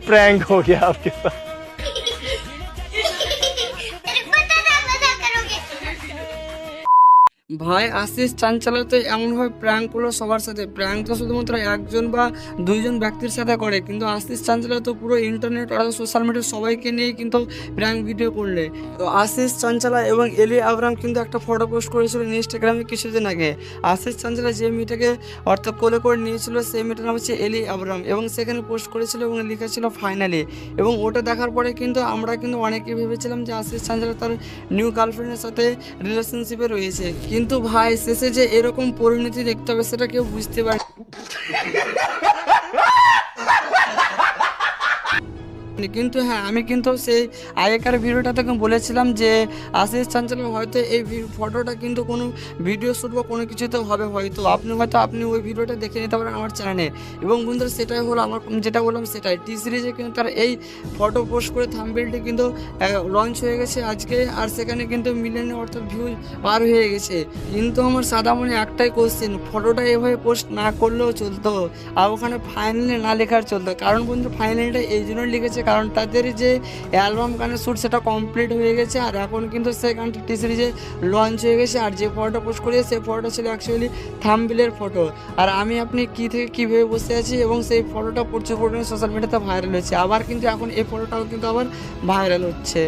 Prank हो गया आपके साथ। ভাই আশিস চাঞ্চল্য তো এমনভাবে প্র্যাঙ্ক করলো সবার সাথে। প্র্যাঙ্ক তো শুধুমাত্র একজন বা দুইজন ব্যক্তির সাথে করে, কিন্তু আশিস চাঞ্চল্য তো পুরো ইন্টারনেট আর সোশ্যাল মিডিয়া সবাইকে নিয়েই কিন্তু প্র্যাঙ্ক ভিডিও করলে। তো আশিস চাঞ্চল্য এবং এলি আবরাম কিন্তু একটা ফটো পোস্ট করেছিল ইনস্টাগ্রামে কিছুদিন আগে। আশিস চাঞ্চল্য যে মেয়েটাকে অর্থাৎ কোলে করে নিয়েছিল সেই মেয়েটার নাম হচ্ছে এলি আবরাম, এবং সেখানে পোস্ট করেছিল এবং লিখেছিল ফাইনালি। এবং ওটা দেখার পরে কিন্তু আমরা কিন্তু অনেকেই ভেবেছিলাম যে আশিস চাঞ্চল্য তার নিউ গার্লফ্রেন্ডের সাথে রিলেশনশিপে রয়েছে, কিন্তু ভাই শেষে যে এরকম পরিণতি দেখতে হবে সেটা কেউ বুঝতে পারে। কিন্তু হ্যাঁ, আমি কিন্তু সেই আগেকার ভিডিওটা থেকে বলেছিলাম যে আশিস চাঞ্চল্য হয়তো এই ফটোটা কিন্তু কোনো ভিডিও শ্যুট বা কোনো কিছুতে হবে, হয়তো আপনি ওই ভিডিওটা দেখে নিতে পারেন আমার চ্যানেলে। এবং বন্ধুরা সেটাই হলো আমার যেটা বললাম সেটাই, টি সিরিজে কিন্তু তার এই ফটো পোস্ট করে থাম্বনেলটি কিন্তু লঞ্চ হয়ে গেছে আজকে, আর সেখানে কিন্তু মিলিয়নে অর্থাৎ ভিউ পার হয়ে গেছে। কিন্তু আমার সাদা মনে একটাই কোশ্চেন, ফটোটা এভাবে পোস্ট না করলেও চলতো আর ওখানে ফাইনালি না লেখার চলতো। কারণ বন্ধু ফাইনালিটা এই জন্য লিখেছে কারণ তাদের যে অ্যালবাম গানের শ্যুট সেটা কমপ্লিট হয়ে গেছে, আর এখন কিন্তু সেই গানটা টি সিরিজে লঞ্চ হয়ে গেছে। আর যে ফটোটা পোস্ট করেছে সেই ফটোটা ছিল অ্যাকচুয়ালি থাম্বনেলের ফটো। আর আপনি কী থেকে কী ভেবে বসে আছি, এবং সেই ফটোটা প্রচুর পরিমাণে সোশ্যাল মিডিয়াতে ভাইরাল হচ্ছে। আবার কিন্তু এখন এই ফটোটাও কিন্তু আবার ভাইরাল হচ্ছে।